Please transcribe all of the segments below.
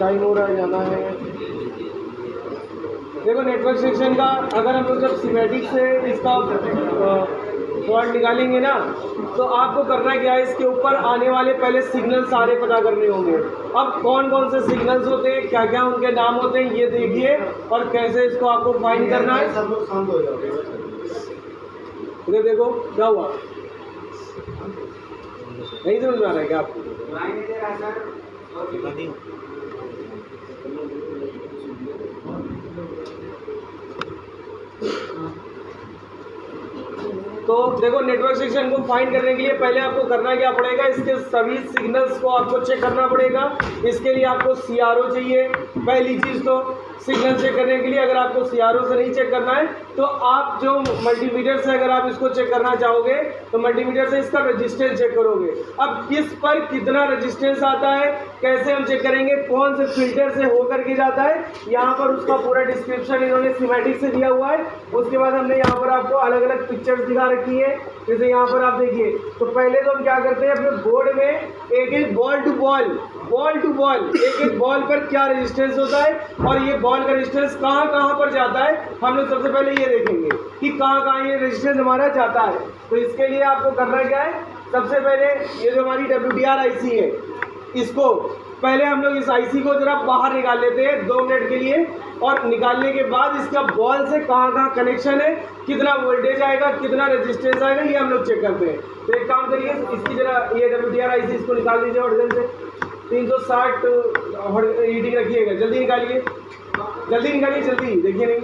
Time हो रहा है, जाना है। देखो नेटवर्क सेक्शन का अगर हम लोग जब सीमेटिक से इसका फॉल्ट निकालेंगे ना, तो आपको करना क्या है, इसके ऊपर आने वाले पहले सिग्नल सारे पता करने होंगे। अब कौन कौन से सिग्नल्स होते हैं, क्या क्या उनके नाम होते हैं, ये देखिए और कैसे इसको आपको फाइंड करना है। सब लोग शांत हो जाओ। इधर देखो क्या हुआ, नहीं समझ में आ रहा है क्या आपको? तो देखो नेटवर्क सेक्शन को फाइंड करने के लिए पहले आपको करना क्या पड़ेगा, इसके सभी सिग्नल्स को आपको चेक करना पड़ेगा। इसके लिए आपको CRO चाहिए। पहली चीज़ तो सिग्नल चेक करने के लिए अगर आपको CRO से नहीं चेक करना है तो आप जो मल्टीमीटर से अगर आप इसको चेक करना चाहोगे तो मल्टीमीटर से इसका रेजिस्टेंस चेक करोगे। अब किस पर कितना रेजिस्टेंस आता है, कैसे हम चेक करेंगे, कौन से फिल्टर से होकर के जाता है, यहाँ पर उसका पूरा डिस्क्रिप्शन इन्होंने स्कीमेटिक से दिया हुआ है। उसके बाद हमने यहाँ पर आपको अलग अलग पिक्चर्स दिखा रखी है, जैसे यहाँ पर आप देखिए। तो पहले तो हम क्या करते हैं, अपने बोर्ड में एक एक बॉल टू बॉल एक एक बॉल पर क्या रेजिस्टेंस होता है और ये बॉल का रेजिस्टेंस कहाँ कहाँ पर जाता है, हम लोग सबसे पहले ये देखेंगे कि कहाँ कहाँ ये रेजिस्टेंस हमारा जाता है। तो इसके लिए आपको करना क्या है, सबसे पहले ये जो हमारी WDR IC है, इसको पहले हम लोग इस IC को जरा बाहर निकाल लेते हैं 2 मिनट के लिए, और निकालने के बाद इसका बॉल से कहाँ कहाँ कनेक्शन है, कितना वोल्टेज आएगा, कितना रेजिस्टेंस आएगा, ये हम लोग चेक करते हैं। तो एक काम करिए, इसकी जरा ये WDR IC इसको निकाल दीजिए और से 360 रीडिंग रखिएगा, जल्दी निकालिए, जल्दी देखिए नहीं।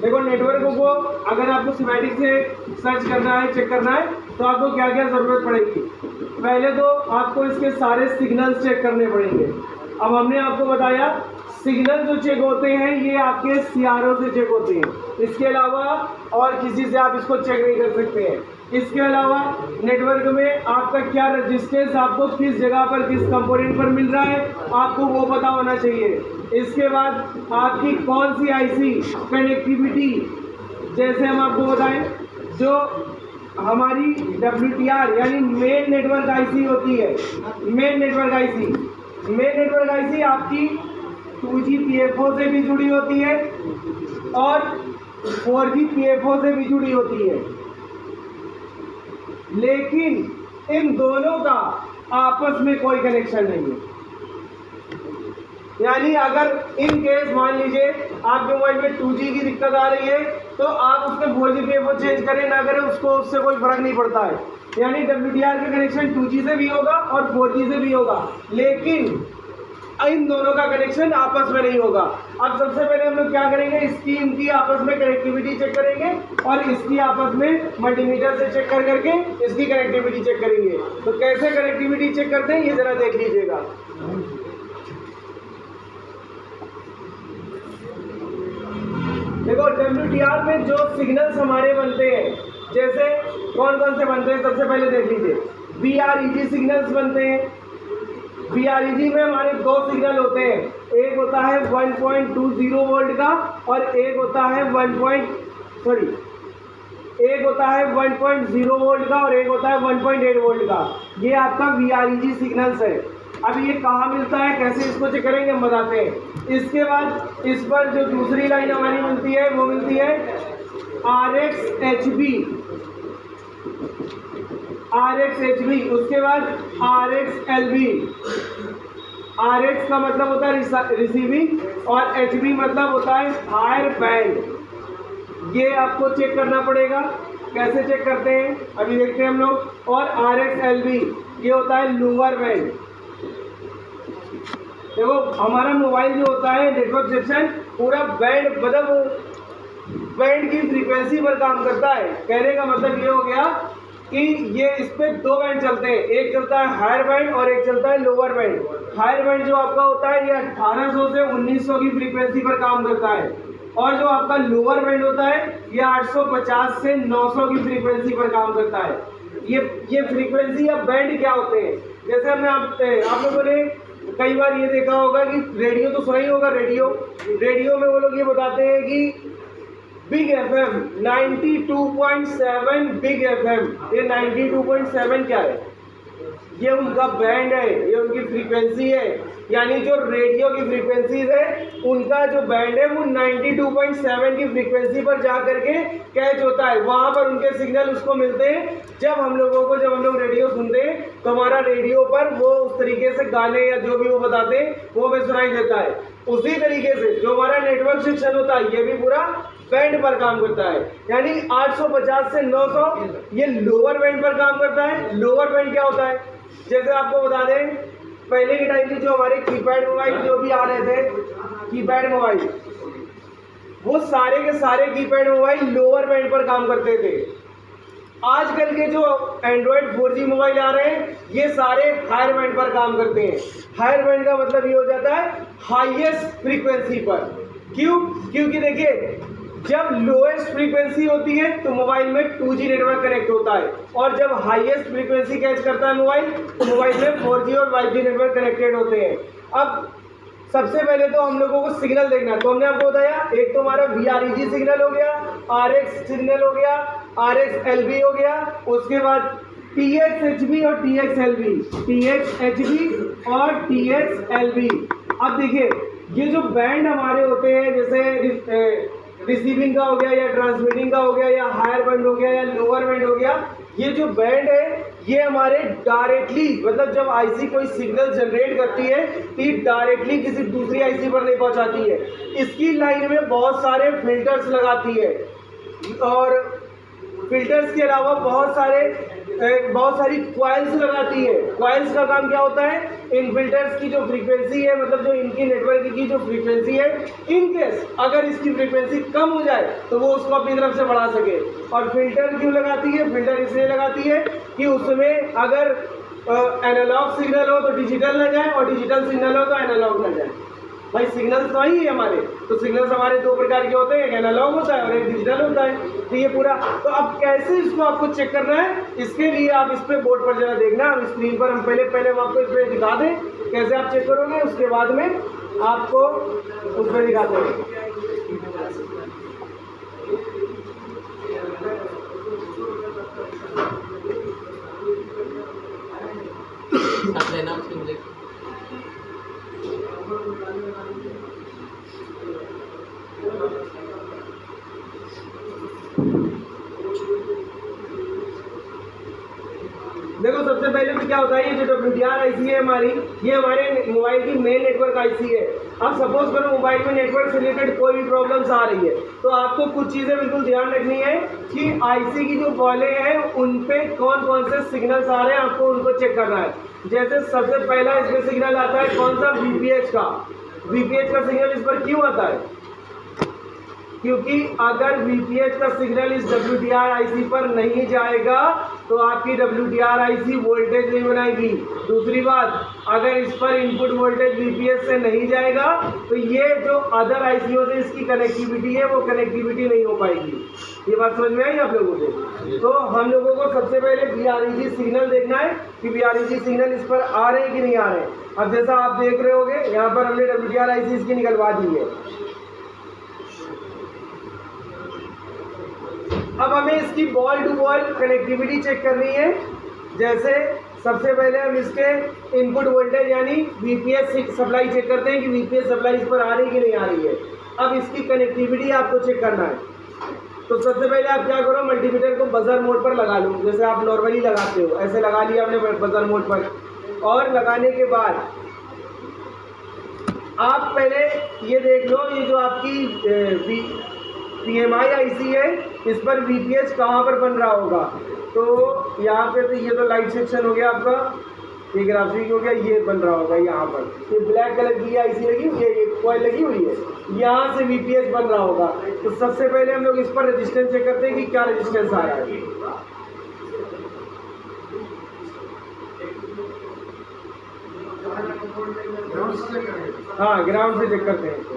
देखो नेटवर्क को अगर आपको स्कीमेटिक से सर्च करना है, चेक करना है, तो आपको क्या क्या ज़रूरत पड़ेगी। पहले तो आपको इसके सारे सिग्नल्स चेक करने पड़ेंगे। अब हमने आपको बताया सिग्नल जो चेक होते हैं ये आपके CRO से चेक होते हैं, इसके अलावा और किसी से आप इसको चेक नहीं कर सकते हैं। इसके अलावा नेटवर्क में आपका क्या रेजिस्टेंस आपको किस जगह पर किस कंपोनेंट पर मिल रहा है आपको वो पता होना चाहिए। इसके बाद आपकी कौन सी IC कनेक्टिविटी, जैसे हम आपको बताएं जो हमारी WTR यानी मेन नेटवर्क IC होती है, मेन नेटवर्क IC आपकी 2G PFO से भी जुड़ी होती है और 4G PFO से भी जुड़ी होती है, लेकिन इन दोनों का आपस में कोई कनेक्शन नहीं है। यानी अगर इन केस मान लीजिए आपके मोबाइल में 2G की दिक्कत आ रही है तो आप उसमें 4G PFO चेंज करें ना करें उसको उससे कोई फर्क नहीं पड़ता है। यानी WTR का कनेक्शन 2G से भी होगा और 4G से भी होगा, लेकिन इन दोनों का कनेक्शन आपस में नहीं होगा। अब सबसे पहले हम लोग क्या करेंगे, इसकी इनकी आपस में कनेक्टिविटी चेक करेंगे और इसकी आपस में मल्टीमीटर से चेक कर करके इसकी कनेक्टिविटी चेक करेंगे। तो कैसे कनेक्टिविटी चेक करते हैं ये जरा देख लीजिएगा। देखो WTR में जो सिग्नल्स हमारे बनते हैं, जैसे कौन कौन से बनते हैं, सबसे पहले देख लीजिए। VREG सिग्नल्स बनते हैं। VREG में हमारे 2 सिग्नल होते हैं, एक होता है 1.20 वोल्ट का और एक होता है 1.0 वोल्ट का और एक होता है 1.8 वोल्ट का। ये आपका VREG सिग्नल्स है। अब ये कहाँ मिलता है, कैसे इसको चेक करेंगे हम बताते हैं। इसके बाद इस पर जो दूसरी लाइन हमारी मिलती है वो मिलती है RXHB, उसके बाद RXLB। RX का मतलब होता है रिसीविंग और HB मतलब होता है हायर बैंड। ये आपको चेक करना पड़ेगा, कैसे चेक करते हैं अभी देखते हैं हम लोग। और RXLB ये होता है लोअर बैंड। देखो हमारा मोबाइल जो होता है नेटवर्क सेक्शन पूरा बैंड मतलब बैंड की फ्रीक्वेंसी पर काम करता है। कहने का मतलब ये हो गया कि ये इस पे 2 बैंड चलते हैं, एक चलता है हायर बैंड और एक चलता है लोअर बैंड। हायर बैंड जो आपका होता है ये 1800 से 1900 की फ्रीक्वेंसी पर काम करता है और जो आपका लोअर बैंड होता है ये 850 से 900 की फ्रीक्वेंसी पर काम करता है। ये फ्रीक्वेंसी या बैंड क्या होते हैं, जैसे हमने आप लोगों ने कई बार ये देखा होगा कि रेडियो तो सुना ही होगा, रेडियो में वो लोग ये बताते हैं कि बिग FM 92.7 बिग FM, ये 92.7 क्या है, ये उनका बैंड है, ये उनकी फ्रीक्वेंसी है। यानी जो रेडियो की फ्रीक्वेंसीज है उनका जो बैंड है वो 92.7 की फ्रीक्वेंसी पर जा करके कैच होता है, वहाँ पर उनके सिग्नल उसको मिलते हैं। जब हम लोग रेडियो सुनते हैं तो हमारा रेडियो पर वो उस तरीके से गाने या जो भी वो बताते हैं वो हमें सुनाई देता है। उसी तरीके से जो हमारा नेटवर्क सेक्शन होता है ये भी पूरा बैंड पर काम करता है। यानी 850 से 900 ये लोअर बैंड पर काम करता है। लोअर बैंड क्या होता है, जैसे आपको बता दें पहले के टाइम में जो हमारे कीपैड मोबाइल जो भी आ रहे थे, कीपैड मोबाइल, वो सारे के सारे कीपैड मोबाइल लोअर बैंड पर काम करते थे। आजकल के जो एंड्रॉयड 4G मोबाइल आ रहे हैं ये सारे हायर बैंड पर काम करते हैं। हायर बैंड का मतलब ये हो जाता है हाईएस्ट फ्रीक्वेंसी पर। क्यों? क्योंकि देखिए जब लोएस्ट फ्रीक्वेंसी होती है तो मोबाइल में 2G नेटवर्क कनेक्ट होता है, और जब हाईएस्ट फ्रीक्वेंसी कैच करता है मोबाइल तो मोबाइल में 4G और 5G नेटवर्क कनेक्टेड होते हैं। अब सबसे पहले तो हम लोगों को सिग्नल देखना है, तो हमने आपको बताया एक तो हमारा VREG सिग्नल हो गया, RX सिग्नल हो गया, RXLB हो गया, उसके बाद TXHB और TXLB, TXHB और TXLB। अब देखिए ये जो बैंड हमारे होते हैं, जैसे रिसीविंग का हो गया या ट्रांसमिटिंग का हो गया या हायर बैंड हो गया या लोअर बैंड हो गया, ये जो बैंड है ये हमारे डायरेक्टली, मतलब जब आईसी कोई सिग्नल जनरेट करती है तो ये डायरेक्टली किसी दूसरी आईसी पर नहीं पहुंचाती है। इसकी लाइन में बहुत सारे फिल्टर्स लगाती है, और फिल्टर्स के अलावा बहुत सारी क्वाइल्स लगाती है। क्वाइल्स का काम क्या होता है, इन फिल्टर्स की जो फ्रीक्वेंसी है, मतलब जो इनकी नेटवर्क की जो फ्रीक्वेंसी है, इन केस अगर इसकी फ्रीक्वेंसी कम हो जाए तो वो उसको अपनी तरफ से बढ़ा सके। और फिल्टर क्यों लगाती है? फिल्टर इसलिए लगाती है कि उसमें अगर एनालॉग सिग्नल हो तो डिजिटल न जाए, और डिजिटल सिग्नल हो तो एनालॉग न जाए। भाई सिग्नल्स तो ही है हमारे, तो सिग्नल्स हमारे दो प्रकार के होते हैं, एक एनालॉग होता है और एक डिजिटल होता है। तो ये पूरा, तो अब कैसे इसको आपको चेक करना है, इसके लिए आप इस पे बोर्ड पर जरा देखना, हम स्क्रीन पर हम पहले हम आपको इस पर दिखा दें कैसे आप चेक करोगे, उसके बाद में आपको उस पर दिखाते हैं। देखो सबसे पहले तो क्या होता है, ये जो WDR आईसी है हमारी, ये हमारे मोबाइल की मेन नेटवर्क आईसी है। अब सपोज करो मोबाइल में नेटवर्क से रिलेटेड कोई भी प्रॉब्लम्स आ रही है तो आपको कुछ चीज़ें बिल्कुल ध्यान रखनी है कि आईसी की जो बॉलें हैं उन पे कौन कौन से सिग्नल्स आ रहे हैं, आपको उनको चेक करना है। जैसे सबसे पहला इसमें सिग्नल आता है कौन सा, VPH का। VPH का सिग्नल इस पर क्यों आता है? क्योंकि अगर VPH का सिग्नल इस WDR आईसी पर नहीं जाएगा तो आपकी WDR आईसी वोल्टेज नहीं बनाएगी। दूसरी बात, अगर इस पर इनपुट वोल्टेज VPH से नहीं जाएगा तो ये जो अदर आईसीओ से इसकी कनेक्टिविटी है वो कनेक्टिविटी नहीं हो पाएगी। ये बात समझ में आई आप लोगों को? तो हम लोगों को सबसे पहले VREG सिग्नल देखना है कि VREG सिग्नल इस पर आ रहे हैं कि नहीं आ रहे हैं। अब जैसा आप देख रहे होगे यहाँ पर हमने WDR आईसी इसकी निकलवा दी है। अब हमें इसकी ball to ball connectivity check करनी है। जैसे सबसे पहले हम इसके इनपुट वोल्टेज यानी VPH सप्लाई चेक करते हैं कि VPH सप्लाई इस पर आ रही है कि नहीं आ रही है। अब इसकी कनेक्टिविटी आपको चेक करना है, तो सबसे पहले आप क्या करो, मल्टीमीटर को बजर मोड पर लगा लो, जैसे आप नॉर्मली लगाते हो ऐसे लगा लिया आपने बजर मोड पर। और लगाने के बाद आप पहले ये देख लो, ये जो आपकी PMI आईसी है इस पर VPH कहाँ पर बन रहा होगा। तो यहाँ पे तो ये तो लाइट सेक्शन हो गया आपका, ये ग्राफिक हो गया, ये बन रहा होगा यहाँ पर। ये ब्लैक कलर की आईसी लगी हुई है, ये कॉइल लगी हुई है, यहाँ से VPH बन रहा होगा। तो सबसे पहले हम लोग इस पर रेजिस्टेंस चेक करते हैं कि क्या रेजिस्टेंस आ रहा है। हाँ, ग्राउंड से चेक करते हैं इसको।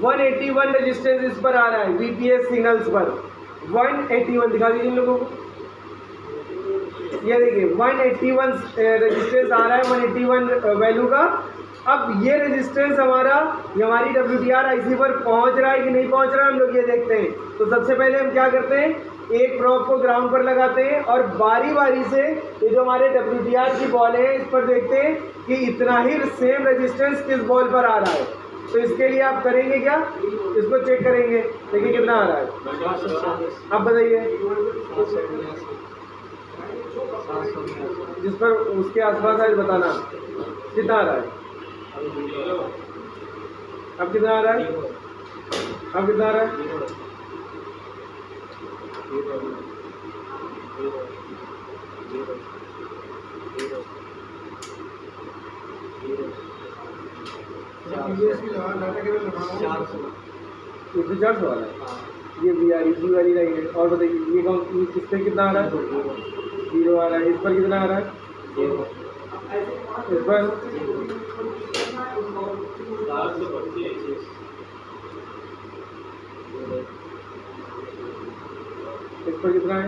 181 रेजिस्टेंस इस पर आ रहा है बीपीएस सिग्नल्स पर। 181 दिखा दीजिए इन लोगों को। ये देखिए 181 रेजिस्टेंस आ रहा है, 181 वैल्यू का। अब ये रेजिस्टेंस हमारी WDR IC पर पहुंच रहा है कि नहीं पहुंच रहा है, हम लोग ये देखते हैं। तो सबसे पहले हम क्या करते हैं, एक प्रोब को ग्राउंड पर लगाते हैं और बारी बारी से ये जो हमारे WDR की बॉल है इस पर देखते हैं कि इतना ही सेम रेजिस्टेंस किस बॉल पर आ रहा है। तो इसके लिए आप करेंगे क्या, इसको चेक करेंगे, देखिए कितना आ रहा है। आप बताइए जिस पर उसके आसपास है बताना कितना आ रहा है। अब कितना आ रहा है, अब कितना आ रहा है। इसमें 400 वाला है, ये BREG वाली लाइन है। और बताइए ये कौन, किस पे कितना आ रहा है, 0 आ रहा है। इस पर कितना आ रहा है, इस पर कितना है,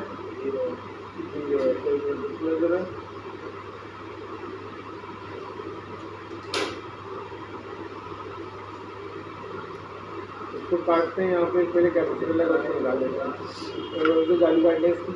इसको काटते हैं यहाँ पे, पहले कैपेसिटर लगा के निकाल देते हैं और जो जाली काट लें इसकी।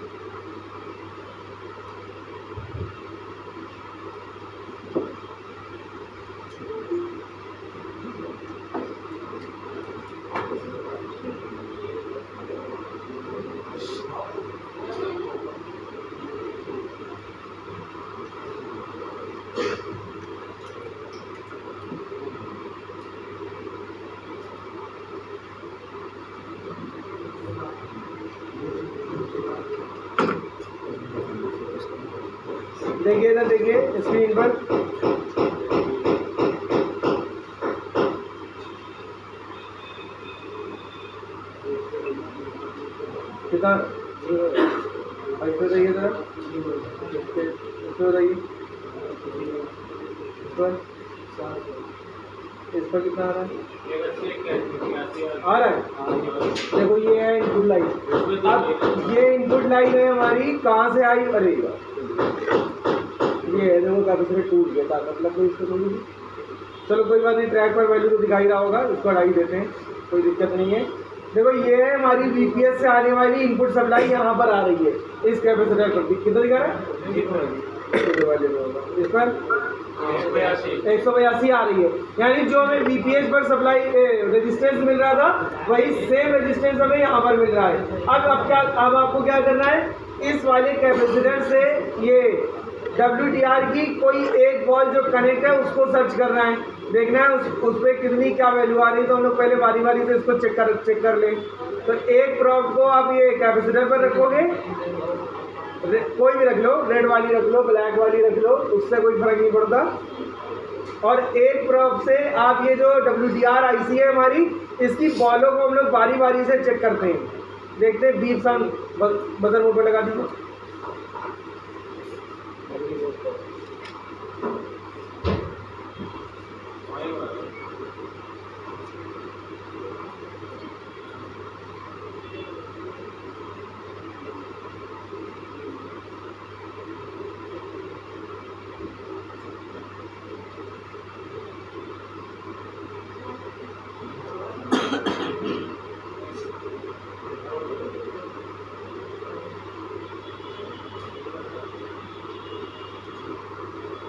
देखिए इधर देखिए स्क्रीन पर, कितना इसमें बताइए जरा, इसमें बताइए इस पर कितना आ रहा है, आ रहा है। देखो ये है इनपुट लाइन। अब ये इनपुट लाइन है हमारी, कहाँ से आई, अरे ये है देखो कैपेसिटर टूट गया था, मतलब कोई इसको नहीं। चलो कोई बात नहीं, ट्रैक पर वैल्यू तो दिखाई रहा होगा, इसको हटा ही देते हैं, कोई दिक्कत नहीं है। देखो ये है हमारी बीपीएस से आने वाली इनपुट सप्लाई, यहाँ पर आ रही है इस कैपेसिटर पर। कितना दिखा रहा है, इस पर 182 आ रही है। यानी जो हमें बीपीएस पर सप्लाई रेजिस्टेंस मिल रहा था वही सेम रेजिस्टेंस हमें यहाँ पर मिल रहा है। अब आपको क्या करना है, इस वाले कैपेसिटर से ये WDR की कोई एक बॉल जो कनेक्ट है उसको सर्च करना है, देखना है उस पर कितनी क्या वैल्यू आ रही है। तो हम लोग पहले बारी बारी से इसको चेक कर लें। तो एक प्रोब को आप ये कैपेसिटर पर रखोगे, कोई भी रख लो, रेड वाली रख लो, ब्लैक वाली रख लो, उससे कोई फर्क नहीं पड़ता। और एक प्रोब से आप ये जो WDR IC है हमारी, इसकी बॉलों को हम लोग बारी बारी से चेक करते हैं, देखते हैं। बीप साउंड बजर मोड पर लगा दीजिए।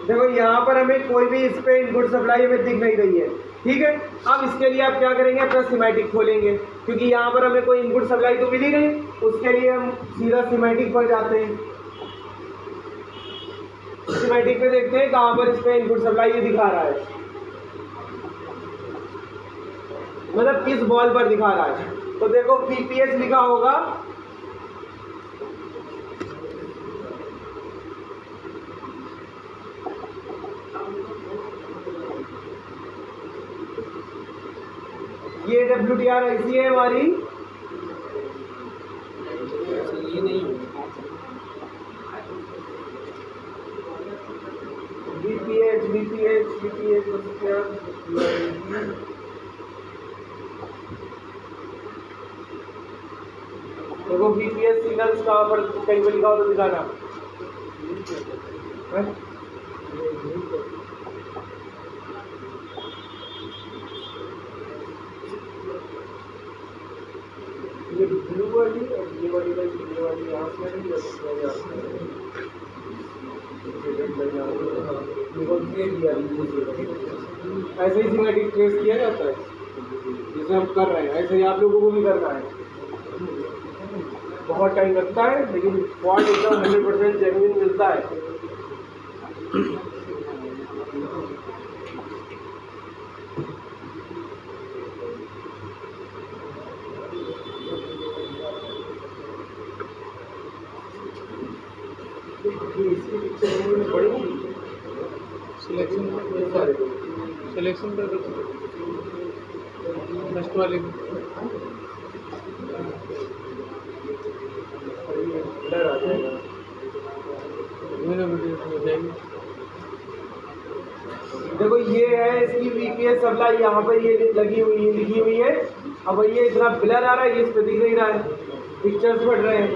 देखो यहाँ पर हमें कोई भी इस पे इनपुट सप्लाई हमें दिख नहीं रही है, ठीक है। अब इसके लिए आप क्या करेंगे, अपना सिमेटिक खोलेंगे, क्योंकि यहाँ पर हमें कोई इनपुट सप्लाई तो मिली नहीं। उसके लिए हम सीधा सिमेटिक पर जाते हैं। सिमेटिक पे देखते हैं कहाँ पर इस पे इनपुट सप्लाई ये दिखा रहा है, मतलब किस बॉल पर दिखा रहा है। तो देखो बीपीएस लिखा होगा, ये WDR IC है हमारी, ये नहीं VPH देखो VPH सिग्नल्स कहाँ पर कहीं पर लिखा हो तो दिखाना है? ये ब्लू वाली और ये वाली यहाँ से नहीं ऐसे ही सिग्नेटिक ट्रेस किया जाता है जिसे हम कर रहे हैं, ऐसे ही आप लोगों को भी करना है। बहुत टाइम लगता है लेकिन फॉल्ट एकदम 100% जेन्युइन मिलता है। सिलेक्शन कर फर्स्ट वाले में देखो ये है इसकी VPH सप्लाई, यहाँ पर ये लगी हुई है, लिखी हुई है। अब ये इतना ब्लर आ रहा है, ये इस पर दिख नहीं रहा है, पिक्चर्स बढ़ रहे हैं।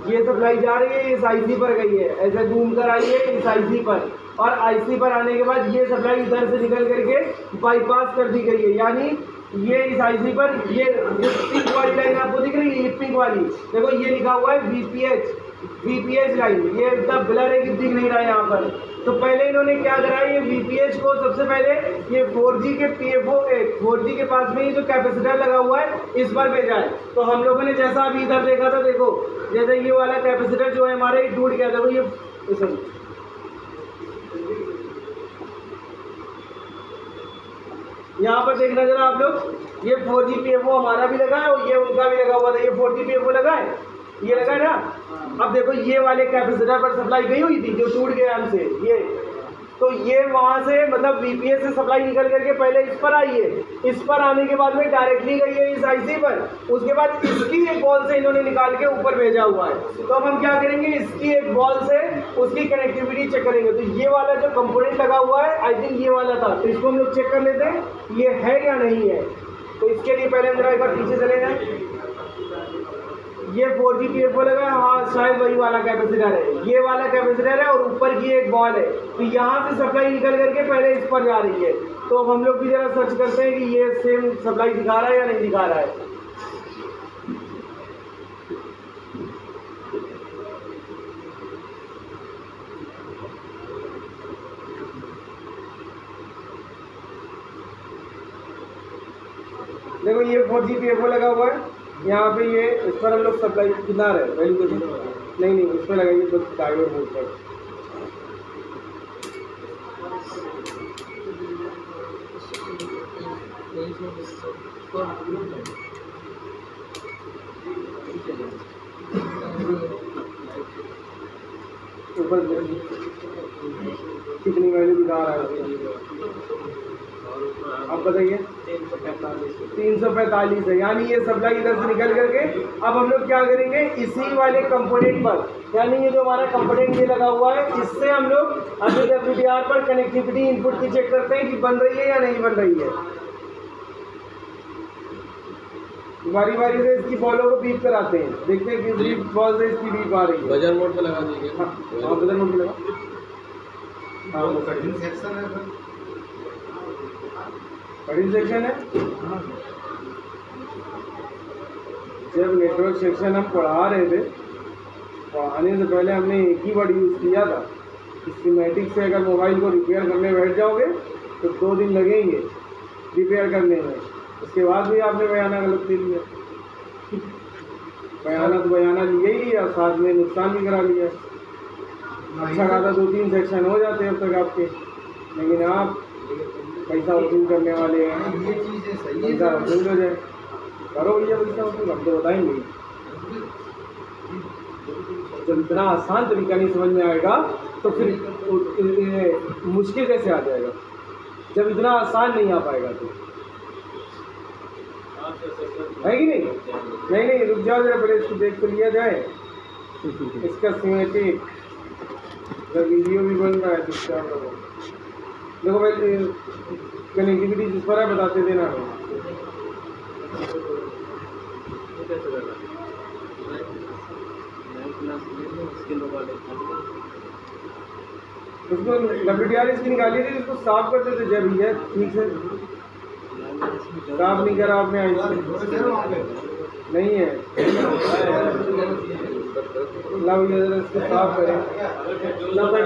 ये सप्लाई जा रही है, इस IC पर गई है, ऐसे घूम कर आई है इस IC पर, और IC पर आने के बाद ये सप्लाई इधर से निकल करके बाईपास कर दी गई है। यानी ये इस IC पर ये पिंक वाली लाइन आपको दिख रही है, ये पिंक वाली, देखो ये लिखा हुआ है VPH लाइन, ये इतना ब्लर है कि दिख नहीं रहा है यहाँ पर। तो पहले इन्होंने क्या करा, ये VPH को सबसे पहले ये 4G के PFO 4G के पास में ही जो कैपेसिटर लगा हुआ है इस पर भेजा है। तो हम लोगों ने जैसा अभी इधर देखा था, देखो जैसे ये वाला कैपेसिटर जो है हमारा ये टूट गया था, वो ये यहाँ पर देखना जरा आप लोग, ये 4G PFO हमारा भी लगा है और ये उनका भी लगा हुआ था, ये 4G PFO लगा है, ये लगा है ना। अब देखो ये वाले कैपेसिटर पर सप्लाई गई हुई थी जो टूट गया हमसे, ये तो ये वहाँ से मतलब VPH से सप्लाई निकल करके पहले इस पर आई है, इस पर आने के बाद में डायरेक्टली गई है इस IC पर, उसके बाद इसकी एक बॉल से इन्होंने निकाल के ऊपर भेजा हुआ है। तो अब हम क्या करेंगे, इसकी एक बॉल से उसकी कनेक्टिविटी चेक करेंगे। तो ये वाला जो कंपोनेंट लगा हुआ है, आई थिंक ये वाला था, तो इसको हम लोग चेक कर लेते हैं ये है या नहीं है। तो इसके लिए पहले हम जरा एक बार पीछे चले जाए, ये 4G PFO लगा है, हाँ शायद वही वाला कैपेसिटर है, ये वाला कैपेसिटर है और ऊपर की एक बॉल है। तो यहाँ से सप्लाई निकल करके पहले इस पर जा रही है। तो अब हम लोग भी जरा सर्च करते हैं कि ये सेम सप्लाई दिखा रहा है या नहीं दिखा रहा है। देखो ये 4G PFO लगा हुआ है यहाँ पे, ये इस पर हम लोग सप्लाई कितना रहे वैल्यू को नहीं इस पर लगाइए तो डायोड मोड पर। ऊपर कितनी वैल्यू दिखा रहा है आप बताइए, 345 है। यानी ये सप्लाई इधर से निकल करके अब हम लोग क्या करेंगे, इसी वाले कंपोनेंट पर, यानी ये जो हमारा कंपोनेंट ये लगा हुआ है, इससे हम लोग अभी WDR पर कनेक्टिविटी इनपुट की चेक करते हैं कि बन रही है या नहीं बन रही है। बारी बारी से इसकी बॉलों को बीप कराते हैं, देखते हैं किस बॉल से इसकी बीप आ रही है। बजर मोड पे लगा दीजिए। हाँ बजर मोड पे लगा, हाँ वो कटिंग सेक्शन है, कटिंग सेक्शन है। जब नेटवर्क सेक्शन हम पढ़ा रहे थे, पढ़ाने से पहले हमने एक ही वर्ड यूज़ किया था, स्कीमेटिक से अगर मोबाइल को रिपेयर करने बैठ जाओगे तो 2 दिन लगेंगे रिपेयर करने में। उसके बाद भी आपने बयाना गलत ले लिया, बयाना तो बयाना लिए ही और साथ में नुकसान भी करा लिया। अच्छा खासा 2-3 सेक्शन हो जाते हैं अब तक आपके, लेकिन आप पैसा वसूल करने वाले हैं, ये चीज़ें सही है, पैसा वसूल हो जाए, करो भैया पैसा वसूल, हम तो बताएंगे। जब इतना आसान तरीका नहीं समझ में आएगा तो फिर मुश्किल कैसे आ जाएगा, जब इतना आसान नहीं आ पाएगा तो। है कि नहीं? नहीं नहीं, रुक जाओ जरा, पहले इसको देख तो लिया जाए इसका सिमेट्रिक। वीडियो भी बन रहा है देखो भाई, कनेक्टिविटी जिस पर है बताते देना। उसको WDR इसकी निकाली थी, उसको साफ करते थे जब भैया ठीक से साफ नहीं करा आपने। आई नहीं है, ला भैया जरा इसको साफ करें। ला भाई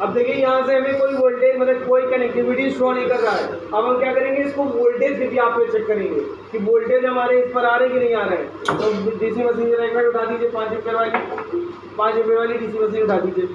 अब देखिए यहाँ से हमें कोई वोल्टेज मतलब कोई कनेक्टिविटी शो नहीं कर रहा है। अब हम क्या करेंगे, इसको वोल्टेज भी आप पे चेक करेंगे कि वोल्टेज हमारे इस पर आ रहे हैं कि नहीं आ रहे हैं। तो डीसी मशीन जरा एक बार उठा दीजिए, 5 एम्पीयर वाली डीसी मशीन उठा दीजिए।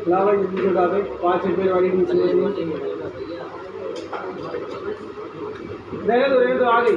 ला भाई जल्दी उठा दे, 5 एम्पीयर वाली डीसी मशीन। रहने दो, आ गई।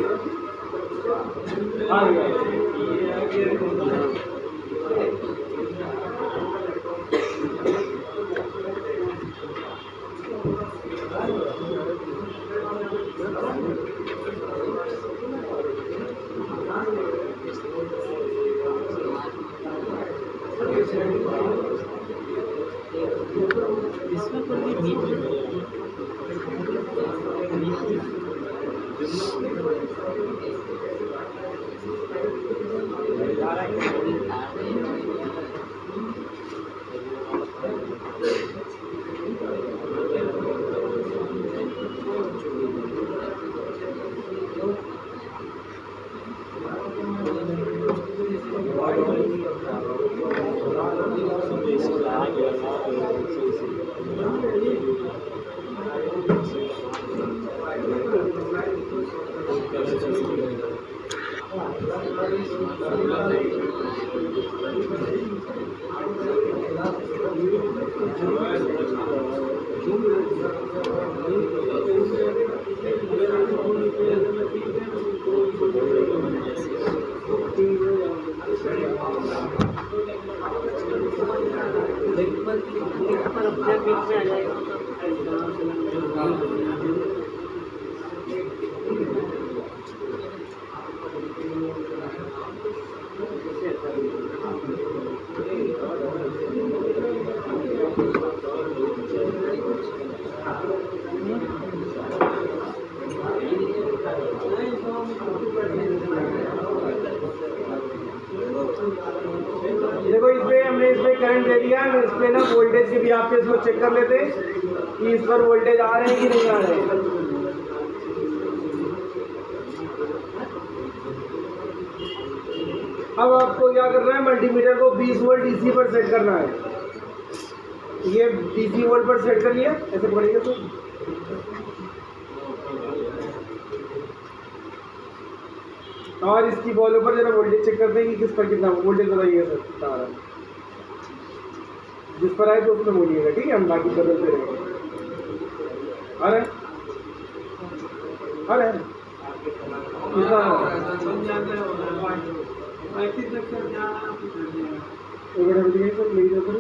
देखो हमने इसमें करंट दे दिया, इस पे ना वोल्टेज के भी आपके इसको चेक कर लेते कि इस पर वोल्टेज आ रहे हैं कि नहीं आ रहे हैं। अब आपको क्या करना है, मल्टीमीटर को 20 वोल्ट डीसी पर सेट करना है। ये डीसी वोल्ट पर सेट कर लिया, ऐसे पकड़िएगा तो और इसकी बॉलों पर जरा वोल्टेज चेक करते हैं कि किस पर कितना वोल्टेज बताइएगा सर कितना आ रहा है। जिस पर आए तो उसमें बोलिएगा, ठीक है, हम बाकी बदलते रहेंगे। अरे अरे कितना ले जाते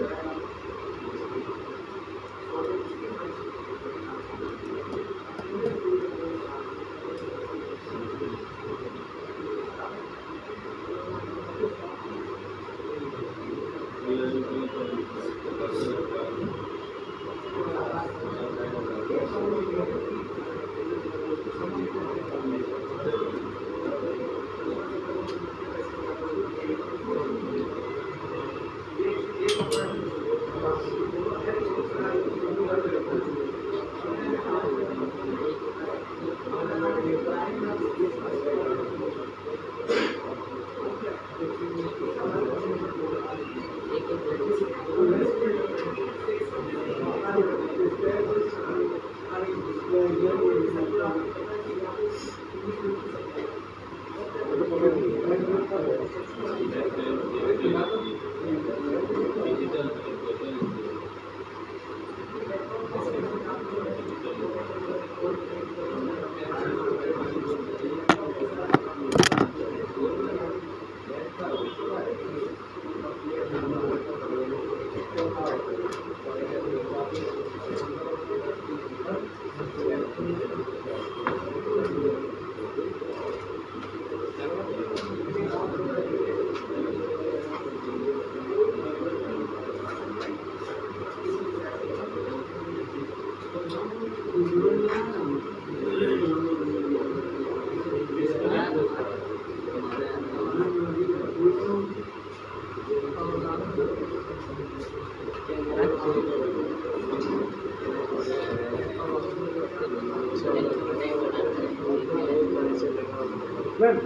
मैम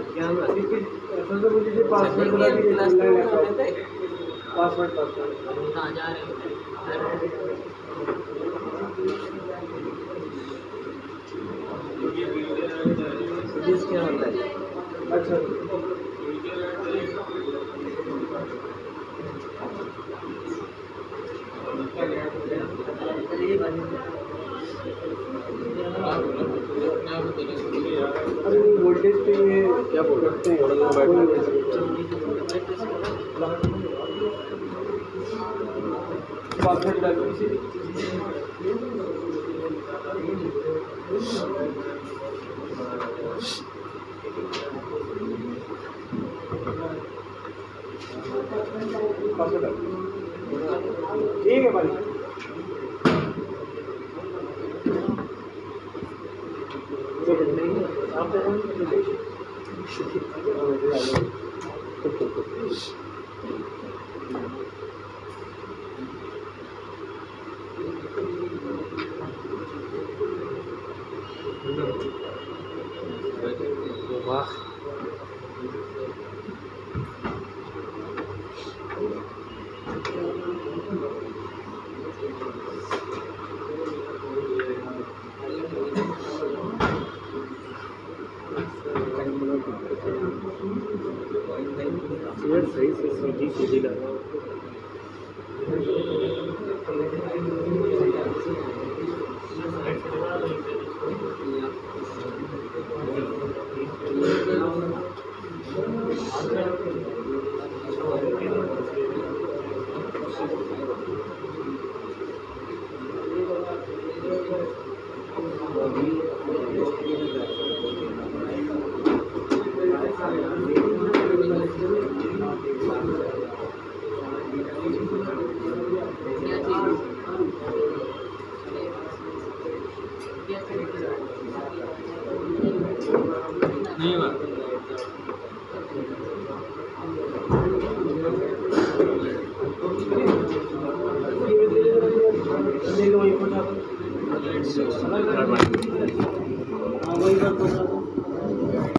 तो मुझे पासवर्ड बता दीजिए। पासवर्ड कहाँ जा रहे हो? क्या होता है? अच्छा अरे वोल्टेज पे ये क्या बोल सकते हैं? पासवर्ड डाल दीजिए। ठीक है भाई। वाह सही से सीधी लगा नहीं हुआ। वही